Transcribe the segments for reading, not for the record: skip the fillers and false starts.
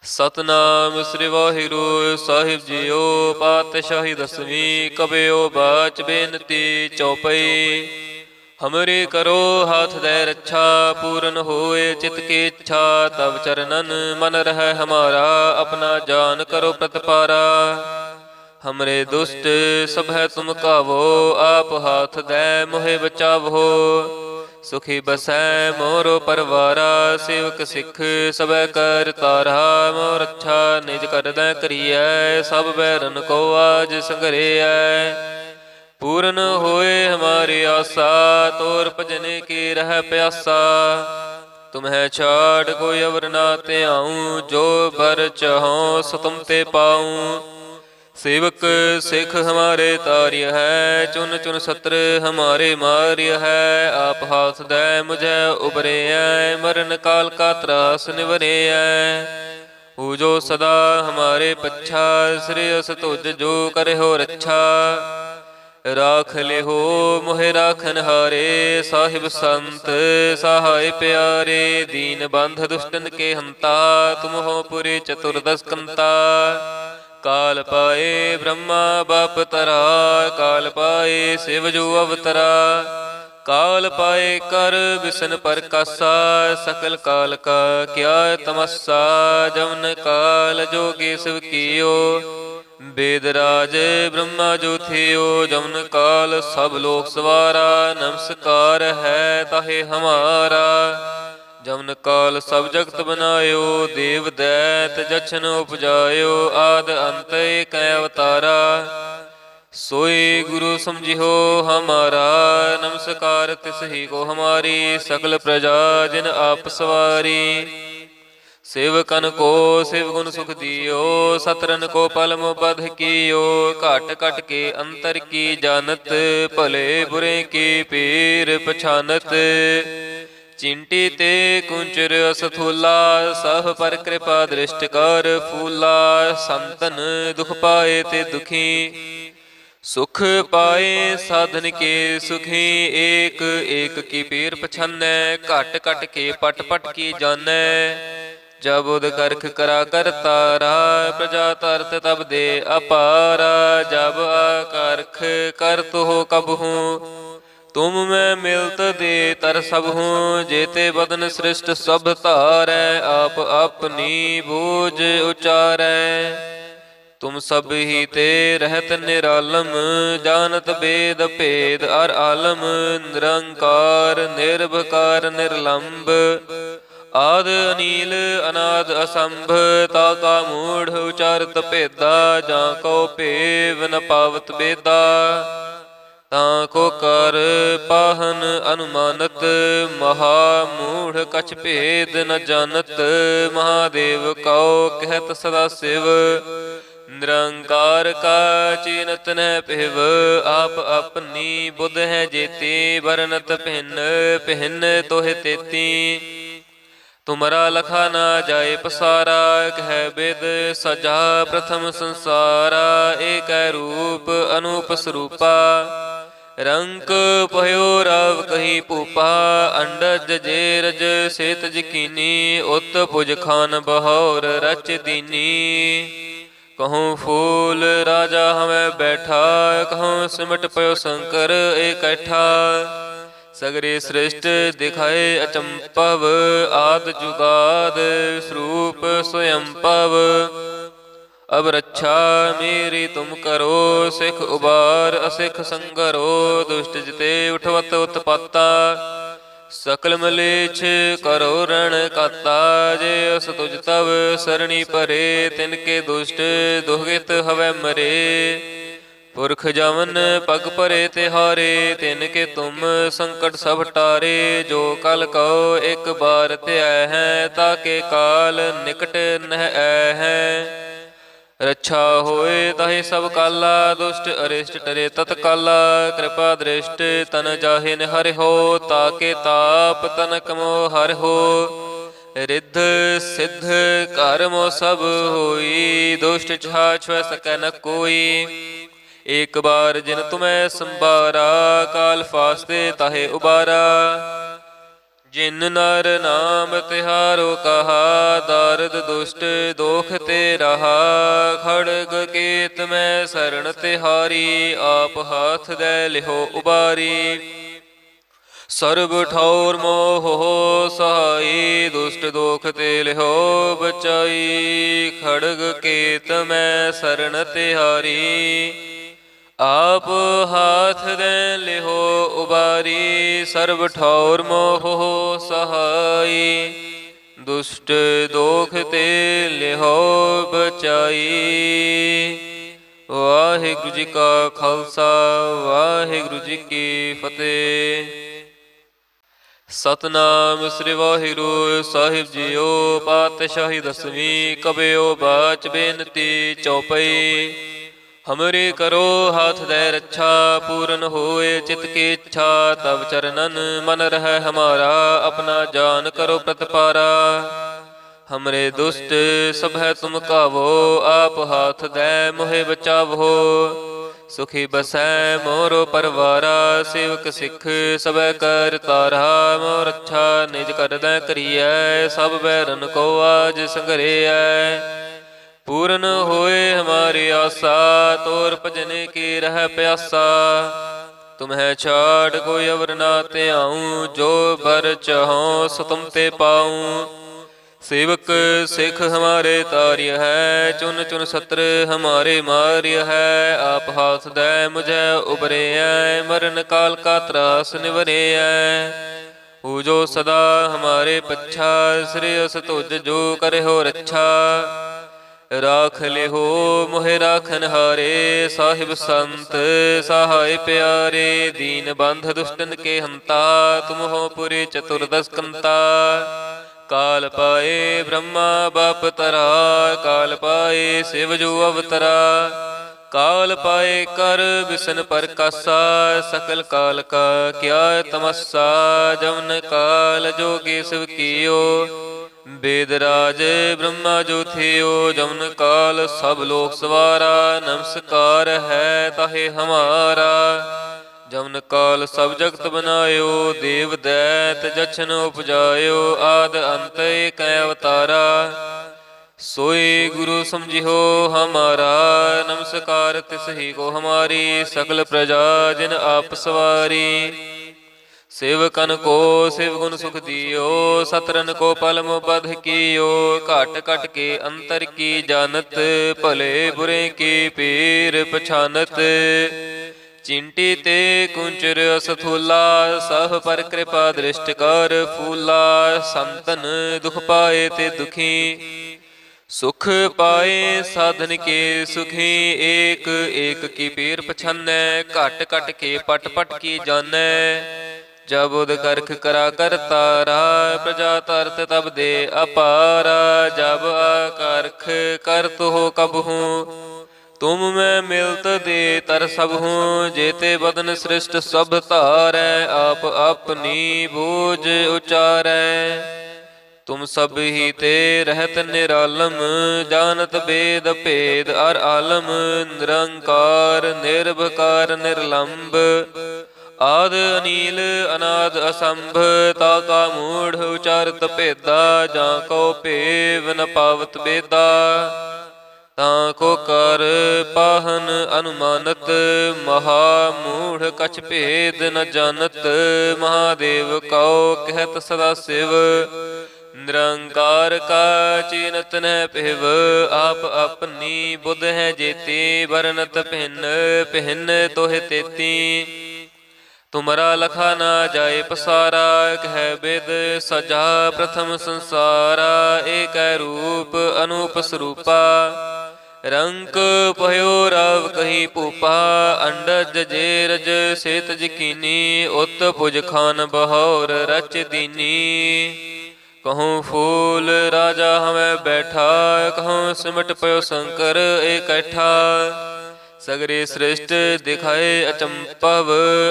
ਸਤਨਾਮ ਸ੍ਰੀ ਵਾਹਿਗੁਰੂ ਸਾਹਿਬ JIO. ਪਾਤਸ਼ਾਹੀ ਦਸਵੀਂ ਕਬਿਓ ਬਾਚ ਬੇਨਤੀ ਚੌਪਈ। हमरे करो हाथ दे रक्षा, पूरन होए चित की इच्छा। तब चरणन मन रहे हमारा, अपना जान करो प्रतिपारा। हमरे दुष्ट सब है तुम कावो, आप हाथ दे मोहे बचावो। सुखी बसै मोरो परवारा, सेवक सिख सबै कर तारा। मोर रक्षा निज कर दै करियै, सब बैरन को आज संघरियै। पूरन होए हमारी आशा, तोर भजन की रह प्यासा। तुम्हें छाड़ कोई अवर ना ते आऊं, जो बर चाहो सो तुम ते पाऊं। सेवक सिख हमारे तार्य है, चुन चुन सत्र हमारे मार्य है। आप हाथ दे मुझे उबरे है, मरण काल का त्रास निवरे है। हो जो सदा हमारे पच्छा, श्रेयस तुझ जो करे हो रक्षा। राख ले हो मोहे राखन हारे, साहिब संत सहाय प्यारे। दीन बंध दुष्टन के हंता, तुम हो पुरे चतुर्दश कंता। काल पाए ब्रह्मा बाप तरा, काल पाए शिव जो अवतरा। काल पाए कर विष्ण पर कासा, सकल काल का क्या तमस्सा। जमन काल जोगे शिव कियो, वेदराज ब्रह्मा जो थियो। जमन काल सब लोक सवारा, नमस्कार है ताहे हमारा। जमन काल सब जगत बनायो, देव दैत जछन उपजायो। आद अंत एक अवतारा, सोई गुरु समझिहो हमारा। नमस्कार तिस ही को हमारी, सकल प्रजा जिन आप सवारी। सेवकन को शिव गुण सुख दियो, सतरन को पल बध कियो। घट घट के अंतर की जानत, भले बुरे की पीर पछानत। चिंटी ते कुंचर असथूला, सह पर कृपा दृष्ट कर फूला। संतन दुख पाए ते दुखी, सुख पाए साधन के सुखी। एक एक की पीर पछानै, घट घट के पट पट की जानै। जब उद करख करा कर तारा, प्रजा तरत तब दे अपारा। जब आकारख कर तो हो कब हूँ, तुम मैं मिलत दे तर सब हूँ। जेते बदन सृष्ट सब तारै, आप अपनी बूझ उचारै। तुम सब ही ते रहत निरालम, जानत वेद भेद अर आलम। निरंकार निर्भकार निर्लंब, आद अनील अनाद असंभ। ताका मूढ़ उचारत भेदा, जाको पेव न पावत बेदा। ताको कर पाहन अनुमानत, महामूढ़ कछ भेद न जानत। महादेव कौ कहत सदा शिव, निरंकार का चीनत न पिव। आप अपनी बुध है जेती, बरनत भिन्न भिन्न तोहे तेती। तुमरा लखा ना जाए पसारा, कह वेद सजा प्रथम संसारा। एक रूप अनूप स्वरूपा, रंक भयो राव कही पूपा। अंडज जेरज सेतज कीनी, उत भुज खान बहौर रच दीनी। कहूँ फूल राजा हमें बैठा, कहूँ सिमट पयो शंकर इकट्ठा। सगरे सृष्ट दिखाए अचंपव, आद जुगाद स्वरूप स्वयं पव। अब रक्षा मेरी तुम करो, सिख उबार असिख संगरो। दुष्ट जिते उठवत उत्पाता, सकल मलेच्छ करो रण काता। जे अस तुझ तब सरणी परे, तिनके दुष्ट दुहित हवै मरे। पुरख जमन पग परे तिहारे, तिनके तुम संकट सब टारे। जो कल कहो एक बार त्याय है, ताके काल निकट नह है। रक्षा होए ताहि सब काला, दुष्ट अरिष्ट टरे तत्काला। कृपा दृष्ट तन जाहि निहर हो, ताके ताप तनक मोह हर हो। रिद्ध सिद्ध कर्म सब होई, दुष्ट छाछ सकै न कोई। एक बार जिन तुम्हें संबारा, काल फासते ताहे उबारा। जिन नर नाम तिहारो कहा, दारद दुष्ट दोख ते रहा। खड़ग केत में शरण तिहारी, आप हाथ दे लिहो उबारी। सर्ब ठौर मोह हो सहाई, दुष्ट दोख ते लिहो बचाई। खड़ग केत में शरण तिहारी, आप हाथ दे लिहो उबारी। सर्ब ठौर मोह सहाई, दुष्ट दोख ते लिहो बचाई। वाहिगुरु जी का खालसा, वाहिगुरु जी की फतेह। सतनाम श्री वाहिगुरु साहिब जीओ। पातशाही दसवीं कबियो बाच बेनती चौपई। हमरे करो हाथ दे रक्षा, पूर्ण होए चित की इच्छा। तब चरणन मन रह हमारा, अपना जान करो प्रतिपारा। हमरे दुष्ट सब है तुम कावो, आप हाथ दे मोहे बचावो। सुखी बसै मोरो परवारा, सेवक सिख सब कर तारा। मोर अच्छा निज कर दै करिए, सब बैरन को आज संघरिए। पूर्ण होए हमारी आशा, तोर भजन की रह प्यासा। तुम्हें छाड़ कोई अवर ना ते आऊं, जो बर चाहो सो तुम ते पाऊं। सेवक सिख हमारे तार्य है, चुन चुन सत्र हमारे मार्य है। आप हाथ दे मुझे उबरे है, मरण काल का त्रास निवरे है। पूजो सदा हमारे पच्छा, श्रेयस तुझ जो करे हो रक्षा। राख लिहो मोहे राखन हारे, साहिब संत सहाय प्यारे। दीन बंध दुष्टन के हंता, तुम हो पुरी चतुर्दश कंता। काल पाए ब्रह्मा बाप तरा, काल पाए शिव जो अवतरा। काल पाए कर बिसन पर कासा, सकल काल का क्या तमस्सा। जमन काल जोगी शिव कियो, वेदराज ब्रह्मा जो थियो। जमन काल सब लोक सवारा, नमस्कार है ताहे हमारा। जमन काल सब जगत बनायो, देव दैत जछन उपजायो। आद अंत एक अवतारा, सोई गुरु समझिहो हमारा। नमस्कार तिस ही को हमारी, सकल प्रजा जिन आप सवारी। सेवकन को शिव गुण सुख दियो, सतरन को पलम बध कियो। घट घट के अंतर की जानत, भले बुरे की पीर पछानत। चिंटी ते कुंचर असथूला, सह पर कृपा दृष्ट कर फूला। संतन दुख पाए ते दुखी, सुख पाए साधन के सुखी। एक एक की पीर पछानै, घट घट के पट पट की जानै। जब उद करख करा कर तारा, प्रजा तरत तब दे अपारा। जब आकारख करत हो कब हूँ, तुम मैं मिलत दे तर सब हूँ। जेते बदन सृष्ट सब तारै, आप अपनी बूझ उचारै। तुम सब ही ते रहत निरालम, जानत वेद भेद अर आलम। निरंकार निर्भकार निर्लंब, आद अनील अनाद असंभ। ताका मूढ़ उचारत भेदा, जाको पेव न पावत बेदा। ताको कर पाहन अनुमानत, महामूढ़ कछ भेद न जानत। महादेव कौ कहत सदा शिव, निरंकार का चीनत न पिव। आप अपनी बुध है जेती, बरनत भिन्न भिन्न तोह तेती। तुमरा लखा ना जाए पसारा, कह वेद सजा प्रथम संसारा। एक रूप अनूप स्वरूपा, रंक पयो राव कही पूपा। अंडज जेरज सेत जकीनी, उत पुज खान बहौर रच दीनी। कहूँ फूल राजा हमें बैठा, कहूँ सिमट पयो शंकर इकट्ठा। सगरे श्रेष्ठ दिखाए अचंपव,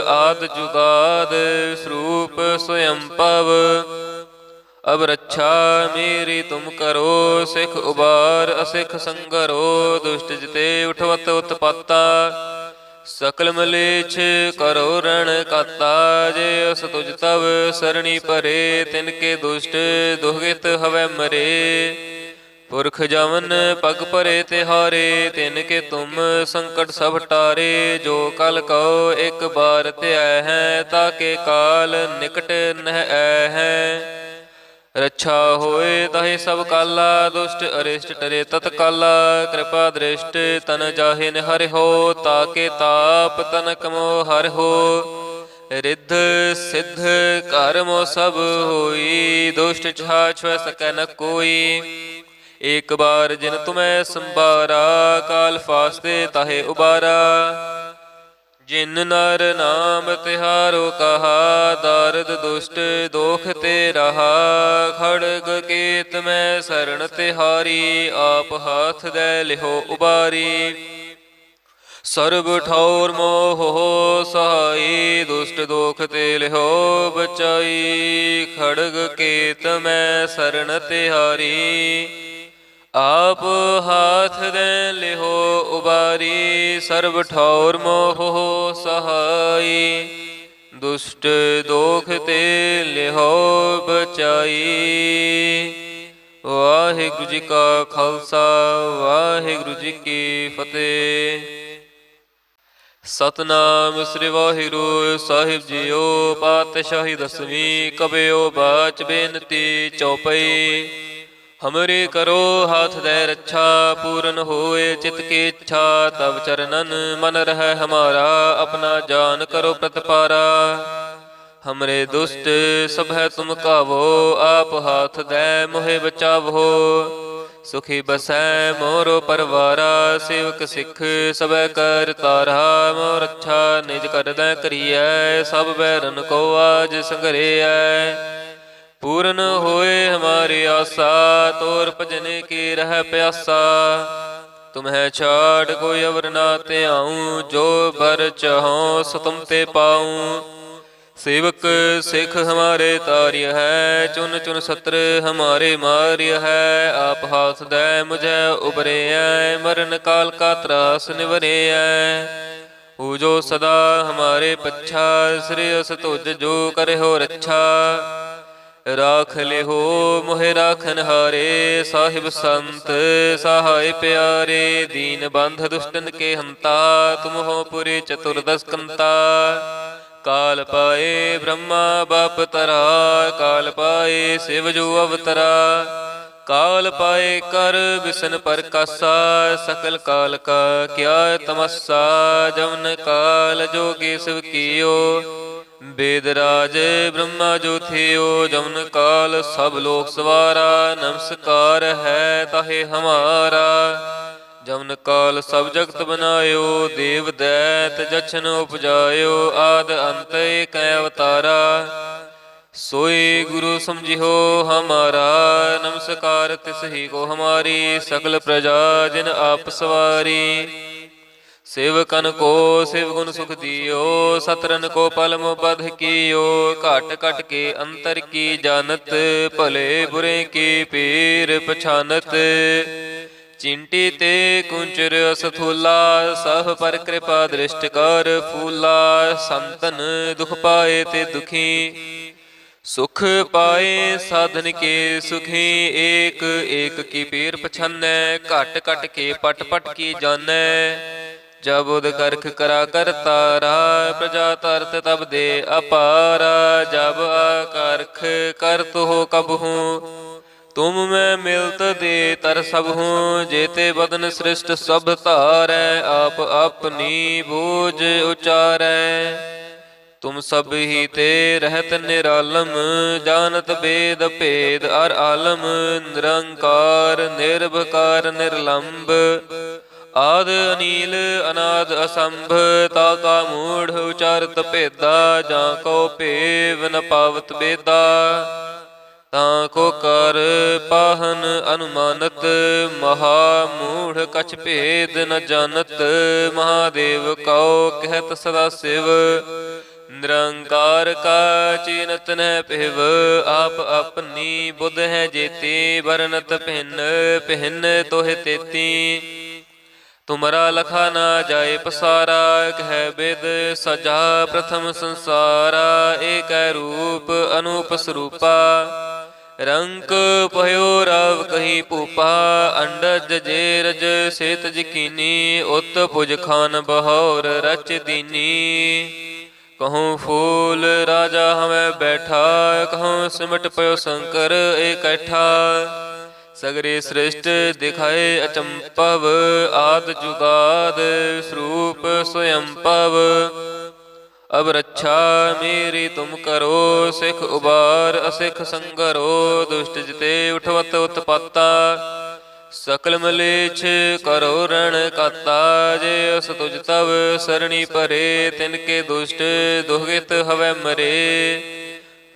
आद जुगाद स्वरूप स्वयं पव। अब रक्षा मेरी तुम करो, सिख उबार असिख संगरो। दुष्ट जिते उठवत उत्पाता, ਸਕਲ ਮਲੇਛ ਕਰੋ ਰਣ ਕਾਤਾ, ਜੇ ਅਸ ਤੁਜ ਤਵ ਸਰਣੀ ਪਰੇ, ਤਿਨ ਕੇ ਦੁਸ਼ਟ ਦੁਹਿਤ ਹਵੈ ਮਰੇ। ਪੁਰਖ ਜਮਨ ਪਗ ਭਰੇ ਤਿਹਾਰੇ, ਤਿਨ ਕੇ ਤੁਮ ਸੰਕਟ ਸਭ ਟਾਰੇ। ਜੋ ਕਲ ਕਉ ਇੱਕ ਬਾਰ ਧਿਆਇ ਹੈ, ਤਾਕੇ ਕਾਲ ਨਿਕਟ ਨਹਿ ਐ ਹੈ। ਰੱਛਾ ਹੋਏ ਤਾਹੇ ਸਭ ਕਾਲਾ, ਦੁਸ਼ਟ ਅਰਿਸ਼ਟ ਟਰੇ ਤਤ ਕਾਲਾ। ਕਿਰਪਾ ਦ੍ਰਿਸ਼ਟ ਤਨ ਜਾਹੇ ਨਿਹਰਿਓ, ਤਾਕੇ ਤਾਪ ਤਨ ਕਮੋ ਹਰਿਓ। ਰਿੱਧ ਸਿੱਧ ਘਰ ਮੋ ਸਭ ਹੋਈ, ਦੁਸ਼ਟ ਛਾ ਛੁਐ ਸਕੈ ਨ ਕੋਈ। ਏਕ ਬਾਰ ਜਿਨ ਤੁਮੈ ਸੰਭਾਰਾ, ਕਾਲ ਫਾਸਤੇ ਤਾਹੇ ਉਬਾਰਾ। ਜਿਨ ਨਰ ਨਾਮ ਤਿਹਾਰੋ ਕਹਾ, ਦਾਰਦ ਦੁਸ਼ਟ ਦੋਖ ਤੇ ਰਹਾ। ਖੜਗ ਕੇਤ ਮੈਂ ਸਰਣ ਤਿਹਾਰੀ, ਆਪ ਹਾਥ ਦੈ ਲਿਹੋ ਉਬਾਰੀ। ਸਰਬ ਠੌਰ ਮੋਹ ਸਹਾਈ, ਦੁਸ਼ਟ ਦੋਖ ਤੇ ਲਿਹੋ ਬਚਾਈ। ਖੜਗ ਕੇਤ ਮੈਂ ਸਰਣ ਤਿਹਾਰੀ, ਆਪ ਹਾਥ ਦੈ ਲਿਹੋ ਉਬਾਰੀ। ਸਰਬ ਠੌਰ ਮੋਹ ਸਹਾਈ, ਦੁਸ਼ਟ ਦੋਖ ਤੇ ਲਿਹੋ ਬਚਾਈ। ਵਾਹਿਗੁਰੂ ਜੀ ਕਾ ਖਾਲਸਾ, ਵਾਹਿਗੁਰੂ ਜੀ ਕੀ ਫਤਿਹ। ਸਤਨਾਮ ਸ੍ਰੀ ਵਾਹਿਗੁਰੂ ਸਾਹਿਬ ਜੀਓ। ਪਾਤਸ਼ਾਹੀ ਦਸਵੀਂ ਕਬਿਓ ਬਾਚ ਬੇਨਤੀ ਚੌਪਈ। ਹਮਰੇ ਕਰੋ ਹਾਥ ਦੈ ਰੱਛਾ, ਪੂਰਨ ਹੋਏ ਚਿਤ ਕੀ ਇੱਛਾ। ਤਬ ਚਰਨਨ ਮਨ ਰਹਿ ਹਮਾਰਾ, ਆਪਣਾ ਜਾਨ ਕਰੋ ਪ੍ਰਤਪਾਰਾ। ਹਮਰੇ ਦੁਸ਼ਟ ਸਭੈ ਤੁਮ ਕਾਵੋ, ਆਪ ਹਾਥ ਦੈ ਮੋਹਿ ਬਚਾਵੋ। ਸੁਖੀ ਬਸੈ ਮੋਰੋ ਪਰਵਾਰਾ, ਸੇਵਕ ਸਿੱਖ ਸਭੈ ਕਰ ਤਾਰਾ। ਮੋ ਰੱਛਾ ਨਿਜ ਕਰਦੈ ਕਰੀਐ, ਸਭ ਬੈਰਨ ਕੋ ਆਜ ਸੰਘਰਿਐ। ਪੂਰਨ ਹੋਏ ਹਮਾਰੀ ਆਸਾ, ਤੋਰ ਭਜਨ ਕੀ ਰਹਿ ਪਿਆਸਾ। ਤੁਮਹਿ ਛਾੜ ਕੋਈ ਅਵਰ ਨਾ ਧਿਆਉ, ਜੋ ਬਰ ਚਾਹਉ ਸੋ ਤੁਮ ਤੇ ਪਾਉ। ਸੇਵਕ ਸਿੱਖ ਹਮਾਰੇ ਤਾਰਿਯ ਹੈ, ਚੁਨ ਚੁਨ ਸਤਰ ਹਮਾਰੇ ਮਾਰਿਯ ਹੈ। ਆਪ ਹਾਥ ਦੈ ਮੁਝੈ ਉਬਰਿਐ, ਮਰਨ ਕਾਲ ਕਾ ਤਰਾਸ ਨਿਵਰਿਐ। ਪੂਜੋ ਸਦਾ ਹਮਾਰੇ ਪੱਛਾ, ਸ੍ਰੇਯਸ ਤੁਜ ਜੋ ਕਰਿਓ ਰੱਛਾ। ਰਾਖ ਲਿਹੋ ਮੋਹਿ ਰਾਖਨ ਹਾਰੇ, ਸਾਹਿਬ ਸੰਤ ਸਹਾਇ ਪਿਆਰੇ। ਦੀਨ ਬੰਧ ਦੁਸ਼ਟਨ ਕੇ ਹੰਤਾ, ਤੁਮ ਹੋ ਪੁਰੀ ਚਤੁਰਦਸ ਕੰਤਾ। ਕਾਲ ਪਾਏ ਬ੍ਰਹਮਾ ਬਾਪ ਤਰਾ, ਕਾਲ ਪਾਏ ਸਿਵ ਜੋ ਅਵਤਰਾ। ਕਾਲ ਪਾਏ ਕਰ ਬਿਸਨ ਪਰਕਾਸਾ, ਸਕਲ ਕਾਲ ਕਾ ਕਿਆ ਤਮਸਾ। ਜਮਨ ਕਾਲ ਜੋਗੀ ਸਿਵ ਕੀਓ, ਬੇਦ ਰਾਜ ਬ੍ਰਹਮਾ ਜੋ ਥਿਓ। ਜਮਨ ਕਾਲ ਸਭ ਲੋਕ ਸਵਾਰਾ, ਨਮਸਕਾਰ ਹੈ ਤਾਹੇ ਹਮਾਰਾ। ਜਮਨ ਕਾਲ ਸਭ ਜਗਤ ਬਨਾਇਓ, ਦੇਵ ਦੈਤ ਜਛਨ ਉਪਜਾਇਓ। ਆਦ ਅੰਤ ਏਕੈ ਅਵਤਾਰਾ, ਸੋਈ ਗੁਰੂ ਸਮਝਿਓ ਹਮਾਰਾ। ਨਮਸਕਾਰ ਤਿਸ ਹੀ ਕੋ ਹਮਾਰੀ, ਸਕਲ ਪ੍ਰਜਾ ਜਿਨ ਆਪ ਸਵਾਰੀ। ਸੇਵਕਨ ਕੋ ਸਿਵ ਗੁਣ ਸੁਖ ਦਿਓ, ਸਤਰਨ ਕੋ ਪਲ ਮੋ ਬਧ ਕੀਓ। ਘਟ ਘਟ ਕੇ ਅੰਤਰ ਕੀ ਜਾਨਤ, ਭਲੇ ਬੁਰੇ ਕੀ ਪੀਰ ਪਛਾਨਤ। ਚਿੰਟੀ ਤੇ ਕੁੰਚਰ ਅਸਥੂਲਾ, ਸਭ ਪਰ ਕਿਰਪਾ ਦ੍ਰਿਸ਼ਟ ਕਰ ਫੂਲਾ। ਸੰਤਨ ਦੁਖ ਪਾਏ ਤੇ ਦੁਖੀ, ਸੁਖ ਪਾਏ ਸਾਧਨ ਕੇ ਸੁਖੀ। ਏਕ ਏਕ ਕੀ ਪੀਰ ਪਛਾਨੈ, ਘਟ ਘਟ ਕੇ ਪਟ ਪਟ ਕੀ ਜਾਣੈ। ਜਬ ਉਦ ਕਰਖ ਕਰਾ ਕਰ ਤਾਰਾ, ਪ੍ਰਜਾ ਤਰਤ ਤਬ ਦੇ ਅਪਾਰਾ। ਜਬ ਆਕਰਖ ਕਰਤ ਹੋ ਕਬਹੂ, ਤੁਮ ਮੈਂ ਮਿਲਤ ਦੇ ਤਰ ਸਭ ਹੂੰ। ਜੇਤੇ ਬਦਨ ਸ੍ਰਿਸ਼ਟ ਸਭ ਧਾਰੈ, ਆਪ ਆਪਣੀ ਬੂਝ ਉਚਾਰੈ। ਤੁਮ ਸਭ ਹੀ ਤੇ ਰਹਿਤ ਨਿਰਾਲਮ, ਜਾਨਤ ਬੇਦ ਭੇਦ ਅਰ ਆਲਮ। ਨਿਰੰਕਾਰ ਨਿਰਭਕਾਰ ਨਿਰਲੰਭ, ਆਦ ਅਨੀਲ ਅਨਾਦ ਅਸੰਭ। ਤਾ ਕਾ ਮੂੜ ਉਚਾਰਤ ਭੇਦਾ, ਜਾਂ ਕੋ ਭੇਵ ਨ ਪਾਵਤ ਬੇਦਾ। ਤਾਂ ਕੋ ਕਰ ਪਾਹਨ ਅਨੁਮਾਨਤ, ਮਹਾ ਮੂੜ ਕਛ ਭੇਦ ਨ ਜਾਣਤ। ਮਹਾਦੇਵ ਕਉ ਕਹਿਤ ਸਦਾ ਸਿਵ, ਨਿਰੰਕਾਰ ਕਾ ਚੀਨਤ ਨਹਿ ਪਿਵ। ਆਪ ਆਪਣੀ ਬੁੱਧ ਹੈ ਜੇਤੀ, ਵਰਨਤ ਭਿੰਨ ਭਿੰਨ ਤੋਹਿ ਤੇਤੀ। तुमरा लखा ना जाए पसारा, कह वेद सजा प्रथम संसारा। एक रूप अनूप स्वरूपा, रंक पयो राव कही पूपा। अंडज जेरज सेत जकीनी, उत पुज खान बहौर रच दीनी। कहूँ फूल राजा हमें बैठा, कहूँ सिमट पयो शंकर इकट्ठा। सगरे सृष्ट दिखाए अचंपव, आद जुगाद स्वरूप स्वयं पव। अब रक्षा मेरी तुम करो, सिख उबार असिख संगरो। दुष्ट जिते उठवत उत्पाता, सकल मलेच्छ करो रण काता। जे अस तुझ तब सरणी परे, तिनके दुष्ट दुहित हवै मरे।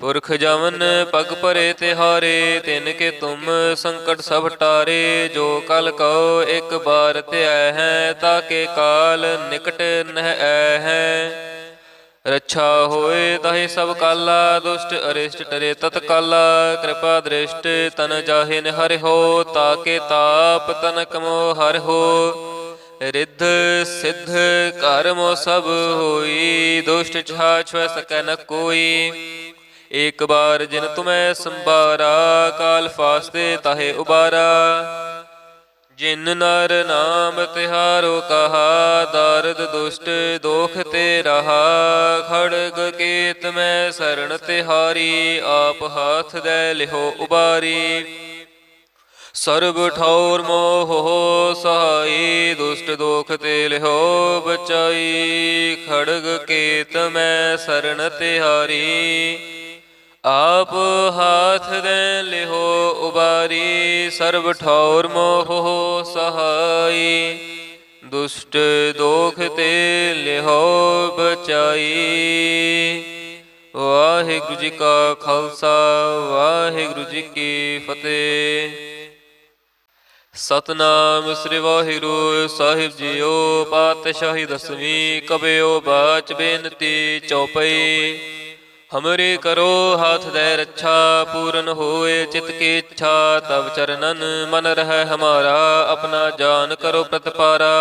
पुरख जवन पग परे तिहारे, तिनके तुम संकट सब टारे। जो कल कहो एक बार त्याह है, ताके काल निकट नह है। रक्षा होए ताहि सब काला, दुष्ट अरिष्ट टरे तत्काला। कृपा दृष्ट तन जाहि निहर हो, ताके ताप तनक मोह हर हो। रिद्ध सिद्ध कर्म सब होई, दुष्ट छाछ सकै न कोई। एक बार जिन तुम्हें संबारा, काल फासते ताहे उबारा। जिन नर नाम तिहारो कहा, दारद दुष्ट दोख ते रहा। खड़ग केत में शरण तिहारी, आप हाथ दे लिहो उबारी। सर्ब ठौर मोह हो सहाई, दुष्ट दोख ते लिहो बचाई। खड़ग केत में शरण तिहारी, आप हाथ दे लिहो उबारी। सर्ब ठौर मोह हो सहाई, दुष्ट दोख ते लिहो बचाई। वाहिगुरु जी का खालसा, वाहिगुरु जी की फतेह। सतनाम श्री वाहिगुरु साहिब जीओ। पातशाही दसवीं कबियो बाच बेनती चौपई। हमरे करो हाथ दे रक्षा, पूरन होए चित की इच्छा। तब चरणन मन रह हमारा, अपना जान करो प्रतिपारा।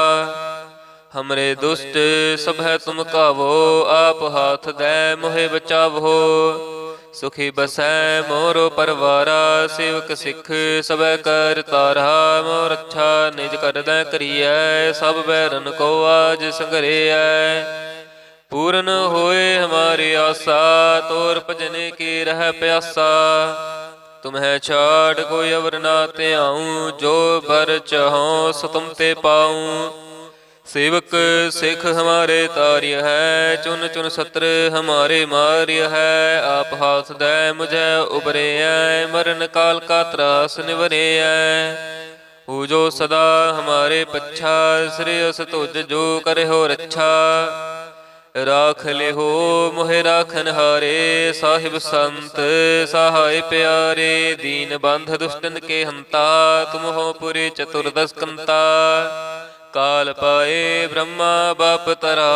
हमरे दुष्ट सब है तुम कावो, आप हाथ दे मोहे बचावो। सुखी बसै मोरो परवारा, सेवक सिख सब कर तारा। मोर अच्छा निज कर दै करिए, सब बैरन को आज संघरिए। पूर्ण होए हमारी आशा, तोर भजने की रह प्यासा। तुम्हें छाड़ कोई अवर ना ते आऊं, जो बर चाहो सो तुम ते पाऊं। सेवक सिख हमारे तार्य है, चुन चुन सत्र हमारे मार्य है। आप हाथ दे मुझे उबरे है, मरण काल का त्रास निवरे है। पूजो सदा हमारे पच्छा, श्रेयस तुझ जो करे हो रक्षा। राख लिहो मोहे राखन हारे, साहिब संत सहाय प्यारे। दीन बंध दुष्टन के हंता, तुम हो पुरी चतुर्दश कंता। काल पाए ब्रह्मा बाप तरा,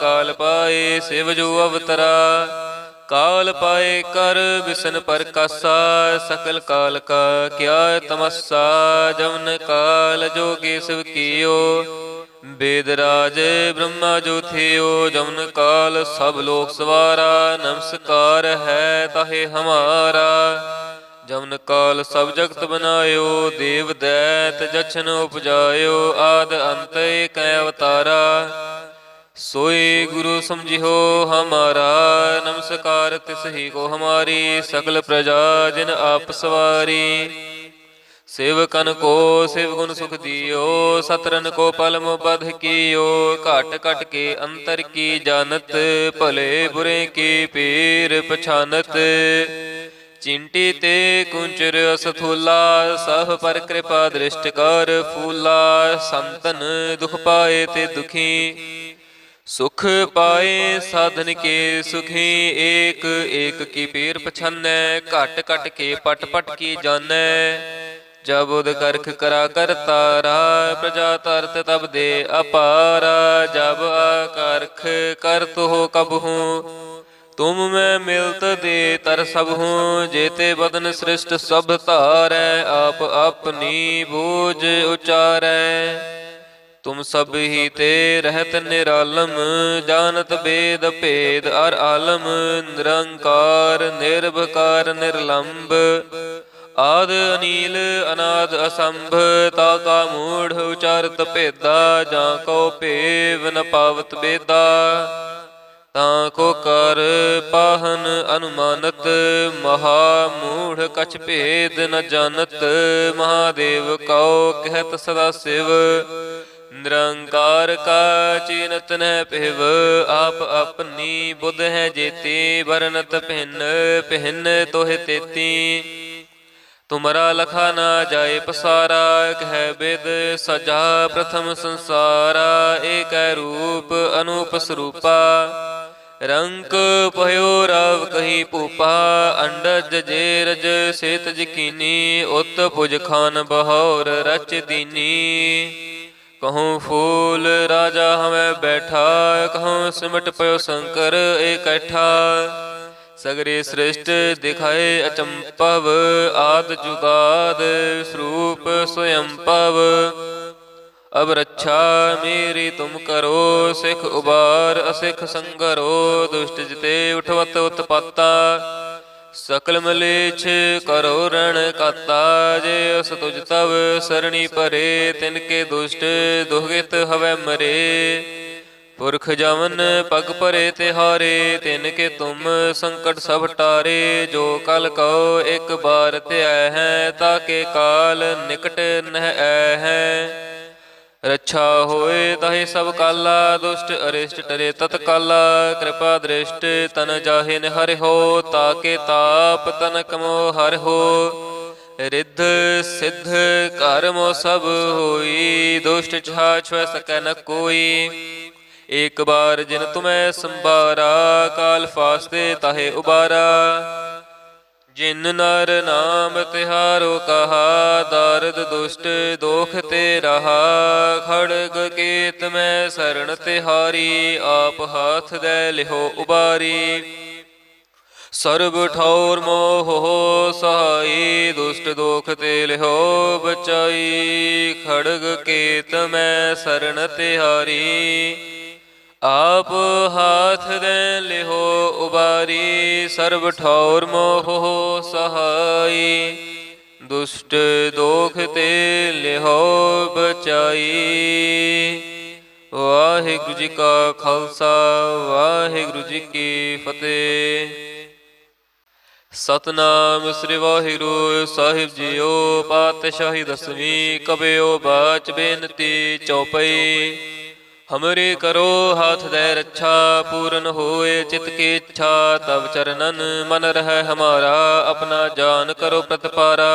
काल पाए शिव जो अवतरा। काल पाए कर विष्ण पर कासा, सकल काल का क्या तमस्सा। जमन काल जोगी शिव कियो, वेदराज ब्रह्मा जो थियो। जमन काल सब लोक सवारा, नमस्कार है ताहे हमारा। जमन काल सब जगत बनायो, देव दैत जछन उपजायो। आद अंत कै अवतारा, सोई गुरु समझियो हमारा। नमस्कार तिस ही को हमारी, सकल प्रजा जिन आप सवारी। सेवकन को शिव गुण सुख दियो, सतरन को पलम बध कियो। घट घट के अंतर की जानत, भले बुरे की पीर पछानत। चिंटी ते कुंचर असथूला, सह पर कृपा दृष्ट कर फूला। संतन दुख पाए ते दुखी, सुख पाए साधन के सुखी। एक एक की पीर पछानै, घट घट के पट पट की जानै। जब उद करख करा कर तारा, प्रजा तरत तब दे अपारा। जब आकारख कर तो हो कब हूँ, तुम मैं मिलत दे तर सब हूँ। जेते बदन सृष्ट सब धारै, आप अपनी बूझ उचारै। तुम सब ही ते रहत निरालम, जानत वेद भेद अर आलम। निरंकार निर्भकार निर्लंब, आद अनील अनाद असंभ। ताका मूढ़ उचारत भेदा, जाको भेव न पावत बेदा। ताको कर पाहन अनुमानत, महामूढ़ कछ भेद न जानत। महादेव कौ कहत सदा शिव, निरंकार का चीनत न पिव। आप अपनी बुध है जेती, बरनत भिन्न भिन्न तोह तेती। तुमरा लखा ना जाए पसारा, कह वेद सजा प्रथम संसारा। एक रूप अनूप स्वरूपा, रंक भयो राव कही पूपा। अंडज जेरज सेत जकीनी, उत पुज खान बहौर रच दीनी। कहूँ फूल राजा हमें बैठा, कहूँ सिमट पयो शंकर इकट्ठा। सगरे सृष्ट दिखाए अचंपव, आद जुगाद स्वरूप स्वयं पव। अब रक्षा मेरी तुम करो, सिख उबार असिख संगरो। दुष्ट जिते उठवत उत्पाता, सकल मलेच्छ करो रण काता। जे अस तुझ तब सरणी परे, तिनके दुष्ट दुहित हवै मरे। पुरख जमन पग परे तिहारे, तिनके तुम संकट सब टारे। जो कल कहो एक बार त्याय है, ताके काल निकट नह ऐ है। रक्षा होए ताहि सब काला, दुष्ट अरिष्ट टरे तत्काला। कृपा दृष्ट तन जाहि निहर हो, ताके ताप तनक मोह हर हो। रिद्ध सिद्ध कर्म सब होई, दुष्ट छाछ सकै न कोई। एक बार जिन तुम्हें संबारा, काल फास्ते ताहे उबारा। जिन नर नाम तिहारो कहा, दारद दुष्ट दोख ते रहा। खड़ग केत में शरण तिहारी, आप हाथ दे लिहो उबारी। सर्ब ठौर मोह हो सहाई, दुष्ट दोख ते लिहो बचाई। खड़ग केत में शरण तिहारी, आप हाथ दे लिहो उबारी। सर्ब ठौर मोह हो सहाई, दुष्ट दोख ते लिहो बचाई। वाहिगुरु जी का खालसा, वाहिगुरु जी की फतेह। सतनाम श्री वाहिगुरु साहिब जीओ। पातशाही दसवीं कबियो बाच बेनती चौपई। हमरे करो हाथ दे रक्षा, पूर्ण होए चित की इच्छा। तब चरणन मन रह हमारा, अपना जान करो प्रतिपारा।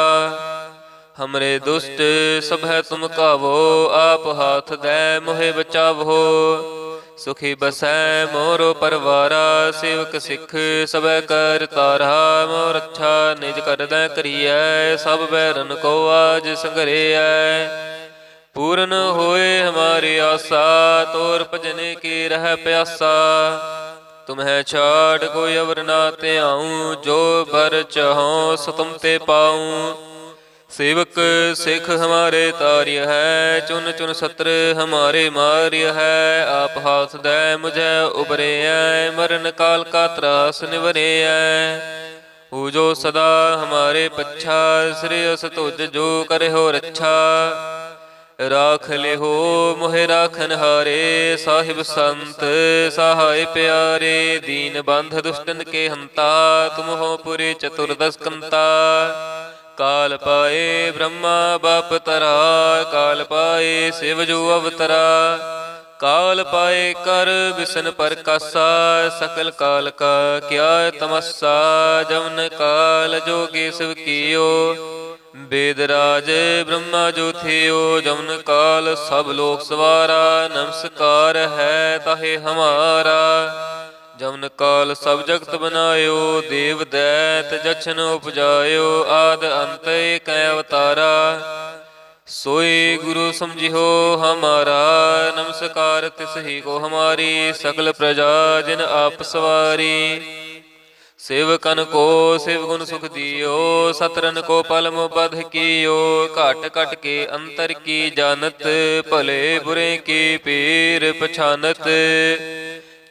हमरे दुष्ट सब है तुम कावो, आप हाथ दे मोहे बचावो। सुखी बसै मोरो परवारा, सेवक सिख सब कर तारा। मोर अच्छा निज कर दै करिए, सब बैरन को आज संघरिए। पूर्ण होए हमारी आशा, तोर भजने की रह प्यासा। तुम्हें छाड़ कोई अवर ना ते आऊं, जो बर चाहो सो तुम ते पाऊं। सेवक सिख हमारे तार्य है, चुन चुन सत्र हमारे मार्य है। आप हाथ दे मुझे उबरे है, मरण काल का त्रास निवरे है। पूजो सदा हमारे पच्छा, श्रेयस तुझ जो करे हो रक्षा। राख ले हो मोहे राखन हारे, साहिब संत सहाय प्यारे। दीन बंध दुष्टन के हंता, तुम हो पुरी चतुर्दश कंता। काल पाए ब्रह्मा बाप तरा, काल पाए शिव जो अवतरा। काल पाए कर बिसन पर कासा, सकल काल का क्या तमस्सा। जमन काल जोगी शिव कियो, वेदराज ब्रह्मा जो थियो। जमन काल सब लोक सवारा, नमस्कार है ताहे हमारा। जमन काल सब जगत बनायो, देव दैत जछन उपजायो। आद अंत कै अवतारा, सोई गुरु समझियो हमारा। नमस्कार तिस ही को हमारी, सकल प्रजा जिन आप सवारी। सेवकन को शिव गुण सुख दियो, सतरन को पल मुबध कियो। घट घट के अंतर की जानत, भले बुरे की पीर पछानत।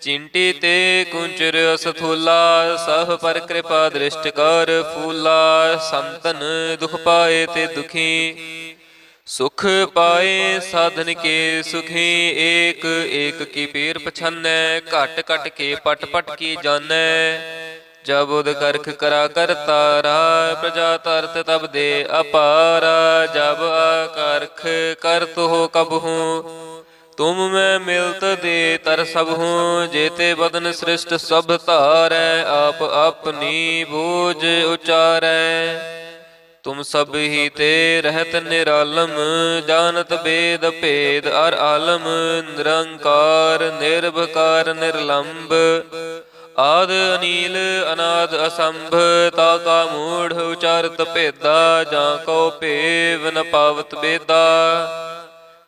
चिंटी ते कुंचर असथूला, सब पर कृपा दृष्ट कर फूला। संतन दुख पाए ते दुखी, सुख पाए साधन के सुखी। एक एक की पीर पछानै, घट घट के पट पट की जानै। जब उद करख करा कर तारा, प्रजा तरत तब दे अपारा। जब आकारख करत हो कब हूँ, तुम मैं मिलत दे तर सब हूँ। जेते बदन सृष्ट सब धारै, आप अपनी बूझ उचारै। तुम सब ही ते रहत निरालम, जानत वेद भेद अर आलम। निरंकार निर्भकार निर्लंब, आद अनील अनाद असंभ। ताका मूढ़ उचारत भेदा, जाको भेव न पावत बेदा।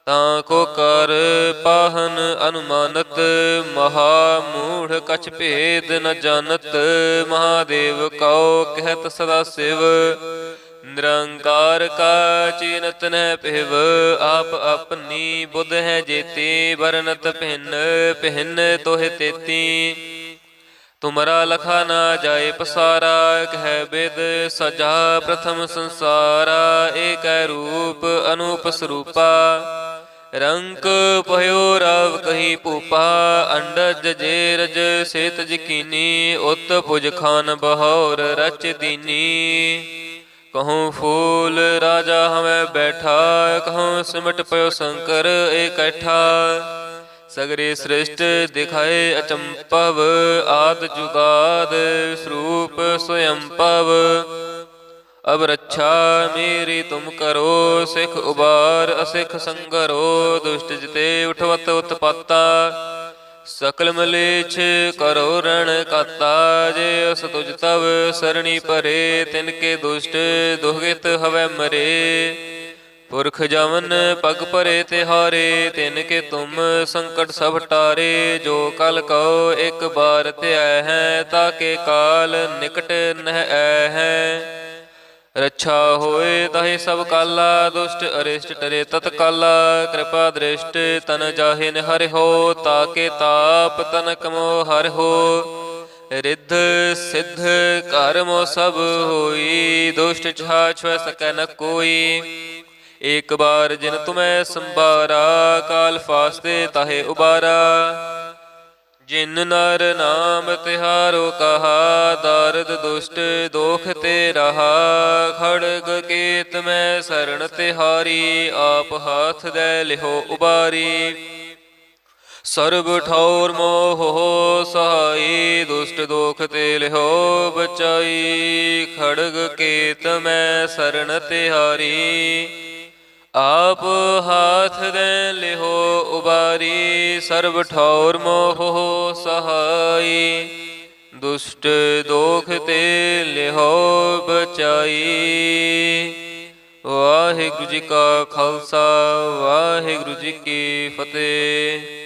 ताको कर पाहन अनुमानत, महामूढ़ कछ भेद न जानत। महादेव कौ कहत सदा शिव, निरंकार का चीनत न पिहव। आप अपनी बुध है जेती, बरनत भिन्न भिन्न तोहे तेती। तुमरा लखा ना जाए पसारा, कह वेद सजा प्रथम संसारा। एक रूप अनूप स्वरूपा, रंक पयो राव कही पूपा। अंडज जेरज सेत जकीनी, उत भुज खान बहौर रच दीनी। कहूँ फूल राजा हमें बैठा, कहूँ सिमट पयो शंकर इकट्ठा। सगरे सृष्ट दिखाए अचंपव, आद जुगाद स्वरूप स्वयं पव। अब रक्षा मेरी तुम करो, सिख उबार असिख संगरो। दुष्ट जिते उठवत उत्पाता, सकल मलेच्छ करो रण काता। जे अस तुझ तब सरणी परे, तिनके दुष्ट दुहित हवै मरे। पुरख जवन पग परे तिहारे, तिनके तुम संकट सब टारे। जो कल कहो एक बार त्याय है, ताके काल निकट नह ऐ है। रक्षा होए ताहि सब काला, दुष्ट अरिष्ट टरे तत्काला। कृपा दृष्ट तन जाहि निहर हो, ताके ताप तनक मोह हर हो। रिद्ध सिद्ध कर्म सब होई, दुष्ट छाछ सकै न कोई। एक बार जिन तुम्हें संबारा, काल फासते ताहे उबारा। जिन नर नाम तिहारो कहा, दारद दुष्ट दोख ते रहा। खड़ग केत में शरण तिहारी, आप हाथ दे लिहो उबारी। सर्ब ठौर मोह हो सहाई, दुष्ट दोख ते लिहो बचाई। खड़ग केत में शरण तिहारी, आप हाथ दे लिहो उबारी। सर्ब ठौर मोह सहाई, दुष्ट दोख ते लिहो बचाई। वाहिगुरु जी का खालसा, वाहिगुरु जी की फतेह।